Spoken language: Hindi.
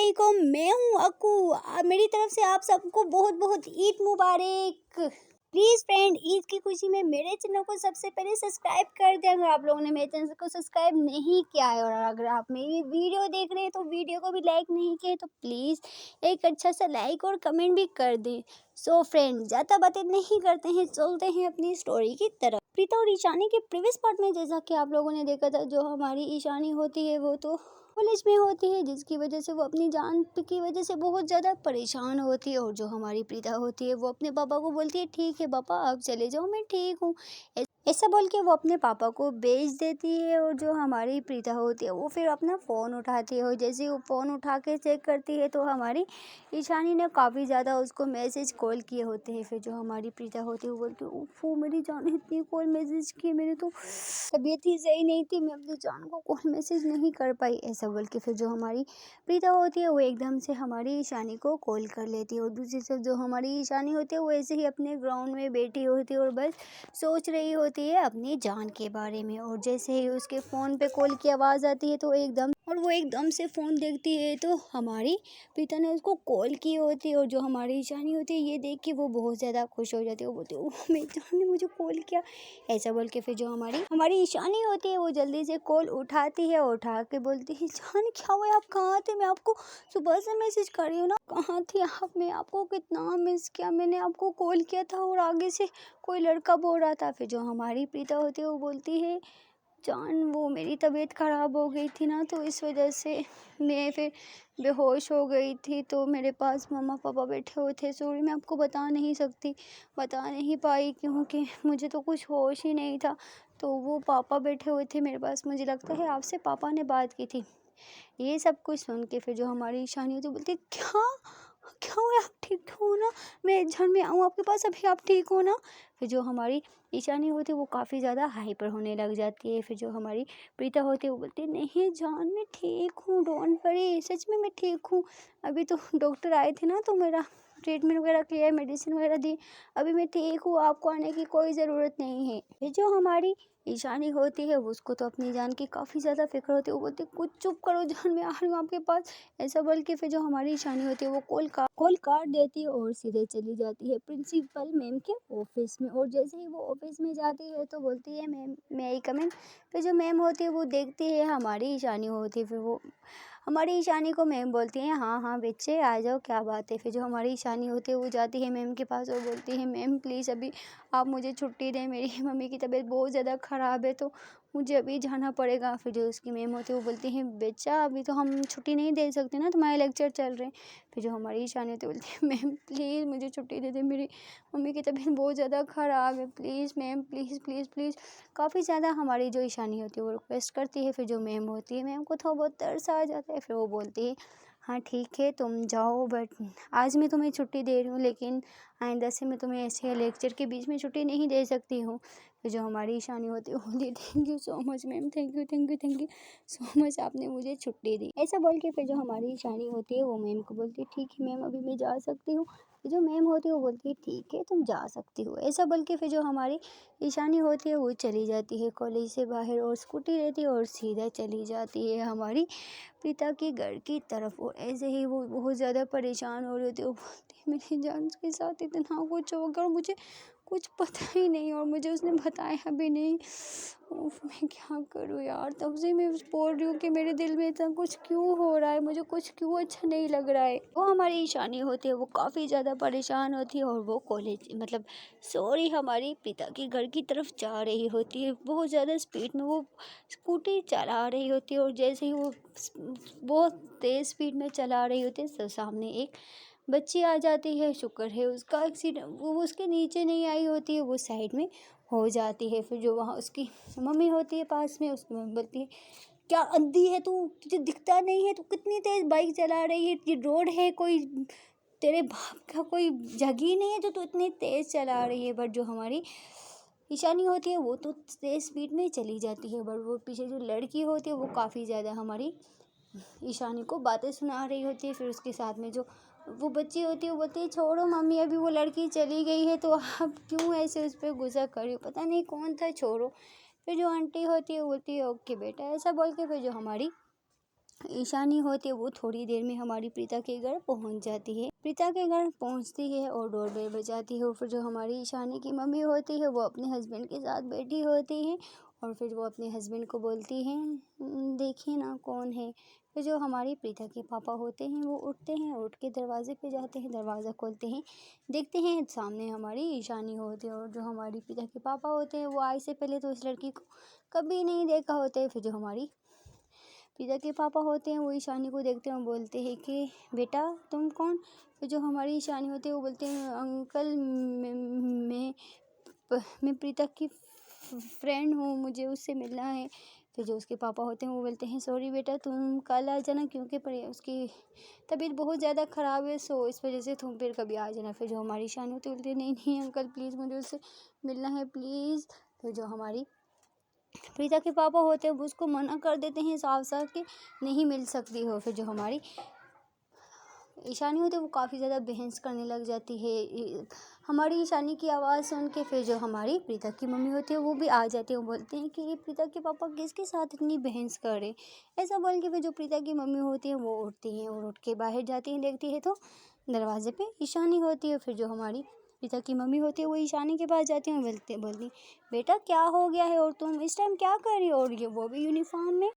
वालेकुम, मैं हूँ अक्कू। मेरी तरफ से आप सबको बहुत बहुत ईद मुबारक। प्लीज़ फ्रेंड, ईद की खुशी में मेरे चैनल को सबसे पहले सब्सक्राइब कर दें अगर आप लोगों ने मेरे चैनल को सब्सक्राइब नहीं किया है, और अगर आप मेरी वीडियो देख रहे हैं तो वीडियो को भी लाइक नहीं किया है तो प्लीज़ एक अच्छा सा लाइक और कमेंट भी कर दें। सो फ्रेंड, ज़्यादा बातें नहीं करते हैं, चलते हैं अपनी स्टोरी की तरफ। प्रीता और ईशानी के प्रीवियस पार्ट में जैसा कि आप लोगों ने देखा था, जो हमारी ईशानी होती है वो तो कॉलेज में होती है, जिसकी वजह से वो अपनी जान की वजह से बहुत ज़्यादा परेशान होती है। और जो हमारी प्रीता होती है वो अपने पापा को बोलती है, ठीक है पापा आप चले जाओ, मैं ठीक हूँ। ऐसा बोल के वो अपने पापा को भेज देती है। और जो हमारी प्रीता होती है वो फिर अपना फ़ोन उठाती है, और जैसे ही वो फ़ोन उठा के चेक करती है तो हमारी ईशानी ने काफ़ी ज़्यादा उसको मैसेज कॉल किए होते हैं। फिर जो हमारी प्रीता होती है वो बोलती है, ओफो मेरी जान इतनी कॉल मैसेज किए, मेरी तो तबीयत ही सही नहीं थी, मैं अपनी जान को कॉल मैसेज नहीं कर पाई। ऐसा बोल के फिर जो हमारी प्रीता होती है वो एकदम से हमारी ईशानी को कॉल कर लेती है। और दूसरी तरफ जो हमारी ईशानी होती है वो ऐसे ही अपने ग्राउंड में बैठी होती है और बस सोच रही होती है अपनी जान के बारे में। और जैसे ही उसके फ़ोन पे कॉल की आवाज़ आती है तो वो एकदम से फ़ोन देखती है तो हमारी प्रीता ने उसको कॉल की होती है। और जो हमारी ईशानी होती है ये देख के वो बहुत ज़्यादा खुश हो जाती है, वो बोलती है ओह मेरी जान ने मुझे कॉल किया। ऐसा बोल के फिर जो हमारी ईशानी होती है वो जल्दी से कॉल उठाती है, और उठा के बोलती है, जान क्या हुआ, आप कहाँ थे? मैं आपको सुबह से मैसेज कर रही हूँ ना, कहाँ थे आप? मैं आपको कितना मिस किया, मैंने आपको कॉल किया था और आगे से कोई लड़का बोल रहा था। फिर जो हमारी प्रीता होती है वो बोलती है, जान वो मेरी तबीयत ख़राब हो गई थी ना, तो इस वजह से मैं फिर बेहोश हो गई थी, तो मेरे पास मम्मा पापा बैठे हुए थे। सॉरी मैं आपको बता नहीं पाई क्योंकि मुझे तो कुछ होश ही नहीं था। तो वो पापा बैठे हुए थे मेरे पास, मुझे लगता है आपसे पापा ने बात की थी। ये सब कुछ सुन के फिर जो हमारी ईशानी होती है बोलती है, क्या क्या हुआ, आप ठीक हो ना? मैं जान में आऊँ आपके पास, अभी आप ठीक हो ना? फिर जो हमारी ईशानी होती है वो काफ़ी ज़्यादा हाइपर होने लग जाती है। फिर जो हमारी प्रीता होती है वो बोलती है, नहीं जान मैं ठीक हूँ, डोंट वरी, सच में मैं ठीक हूँ। अभी तो डॉक्टर आए थे ना तो मेरा ट्रीटमेंट वगैरह किया, मेडिसिन वगैरह दी, अभी मैं ठीक हूँ, आपको आने की कोई ज़रूरत नहीं है। फिर जो हमारी ईशानी होती है उसको तो अपनी जान की काफ़ी ज़्यादा फिक्र होती है, वो बोलती है कुछ चुप करो जान, मैं आ रही हूँ आपके पास। ऐसा बोल के फिर जो हमारी ईशानी होती है वो कॉल काट देती है और सीधे चली जाती है प्रिंसिपल मैम के ऑफिस में। और जैसे ही वो ऑफिस में जाती है तो बोलती है, मैम मैं आई कम इन। फिर जो मैम होती है वो देखती है हमारी ईशानी होती है, फिर वो हमारी ईशानी को मैम बोलती हैं, हाँ हाँ बच्चे आ जाओ, क्या बात है। फिर जो हमारी ईशानी होती है वो जाती है मैम के पास और बोलती है, मैम प्लीज़ अभी आप मुझे छुट्टी दें, मेरी मम्मी की तबीयत बहुत ज़्यादा ख़राब है तो मुझे अभी जाना पड़ेगा। फिर जो उसकी मैम होती है वो बोलती हैं, बच्चा अभी तो हम छुट्टी नहीं दे सकते ना, तुम्हारे लेक्चर चल रहे हैं। फिर जो हमारी ईशानी होती है बोलती है, मैम प्लीज़ मुझे छुट्टी दे दें, मेरी मम्मी की तबीयत बहुत ज़्यादा ख़राब है, please ma'am please please please. काफ़ी ज़्यादा हमारी जो ईशानी होती है वो रिक्वेस्ट करती है। फिर जो मैम होती है, मैम को थोड़ा बहुत तरस आ जाता है, फिर वो बोलती है, हाँ ठीक है तुम जाओ, बट आज मैं तुम्हें छुट्टी दे रही हूँ, लेकिन आइंदा से मैं तुम्हें ऐसे लेक्चर के बीच में छुट्टी नहीं दे सकती हूँ। फिर जो हमारी ईशानी होती है वो बोलती है, thank you so much ma'am, thank you so much, आपने मुझे छुट्टी दी। ऐसा बोल के फिर जो हमारी ईशानी होती है वो मैम को बोलती है, ठीक है मैम अभी मैं जा सकती हूँ। फिर जो मैम होती है वो बोलती है, ठीक है तुम जा सकती हो। ऐसा बोल के फिर जो हमारी ईशानी होती है वो चली जाती है कॉलेज से बाहर, और स्कूटी लेती है और सीधा चली जाती है हमारी पिता के घर की तरफ। और ऐसे ही वो बहुत ज़्यादा परेशान हो रही होती है, वो बोलती है, मेरी जान के साथ इतना कुछ हो गया और मुझे कुछ पता ही नहीं, और मुझे उसने बताया भी नहीं। उफ मैं क्या करूँ यार, तब से मैं बोल रही हूँ कि मेरे दिल में इतना कुछ क्यों हो रहा है, मुझे कुछ क्यों अच्छा नहीं लग रहा है। वो हमारी ईशानी होती है वो काफ़ी ज़्यादा परेशान होती है, और वो कॉलेज मतलब सॉरी हमारी पिता के घर की तरफ जा रही होती है। बहुत ज़्यादा स्पीड में वो स्कूटी चला रही होती है, और जैसे ही वो बहुत तेज़ स्पीड में चला रही होती है तो सामने एक बच्ची आ जाती है। शुक्र है उसका एक्सीडेंट, वो उसके नीचे नहीं आई होती है, वो साइड में हो जाती है। फिर जो वहाँ उसकी मम्मी होती है पास में, उसकी मम्मी बोलती है, क्या अंधी है तू, तुझे दिखता नहीं है, तू कितनी तेज़ बाइक चला रही है, ये रोड है कोई, तेरे बाप का कोई जगह ही नहीं है जो तू इतनी तेज़ चला रही है। बट जो हमारी ईशानी होती है वो तो तेज़ स्पीड में चली जाती है, बट वो पीछे जो लड़की होती है वो काफ़ी ज़्यादा हमारी ईशानी को बातें सुना रही होती है। फिर उसके साथ में जो वो बच्ची होती है वो बोलती है, छोड़ो मम्मी अभी वो लड़की चली गई है तो आप क्यों ऐसे उस पर गुस्सा कर रही हो, पता नहीं कौन था, छोड़ो। फिर जो आंटी होती है वो बोलती है, ओके बेटा, ऐसा बोल के फिर जो हमारी ईशानी होती है वो थोड़ी देर में हमारी प्रीता के घर पहुंच जाती है। प्रीता के घर पहुंचती है और डोरबेल बजाती है और फिर जो हमारी ईशानी की मम्मी होती है वो अपने हस्बैंड के साथ बैठी होती है और फिर वो अपने हस्बैंड को बोलती है, देखिए ना कौन है। फिर जो हमारी प्रीता के पापा होते हैं वो उठते हैं, उठ के दरवाजे पे जाते हैं, दरवाज़ा खोलते हैं, देखते हैं सामने हमारी ईशानी होती है। और जो हमारी प्रीता के पापा होते हैं वो आज से पहले तो इस लड़की को कभी नहीं देखा होता है। फिर जो हमारी प्रीता के पापा होते हैं वो ईशानी को देखते हैं और बोलते हैं कि बेटा तुम कौन। फिर जो हमारी ईशानी होती है वो बोलते हैं, अंकल मैं प्रीता की फ्रेंड हूँ, मुझे उससे मिलना है। फिर जो उसके पापा होते हैं वो बोलते हैं, सॉरी बेटा तुम कल आ जाना, क्योंकि उसकी तबीयत बहुत ज़्यादा ख़राब है, सो इस वजह से तुम फिर कभी आ जाना। फिर जो हमारी ईशानी होती है बोलती है, नहीं नहीं अंकल प्लीज़ मुझे उससे मिलना है प्लीज़। फिर जो हमारी प्रीता के पापा होते हैं वो उसको मना कर देते हैं साफ साफ कि नहीं मिल सकती हो। फिर जो हमारी ईशानी होती है वो काफ़ी ज़्यादा बहस करने लग जाती है हमारी ईशानी की आवाज़ सुन के। फिर जो हमारी प्रीता की मम्मी होती है वो भी आ जाती है, वो बोलते हैं कि ये प्रीता के पापा किसके साथ इतनी बहस कर रहे, ऐसा बोल के फिर जो प्रीता की मम्मी होती है वो उठती हैं और उठ के बाहर जाती हैं, देखती है तो दरवाजे पे ईशानी होती है। फिर जो हमारी प्रीता की मम्मी होती है वो ईशानी के पास जाती है और बोलती, बेटा क्या हो गया है और तुम इस टाइम क्या कर रही हो, और ये वो भी यूनिफॉर्म में।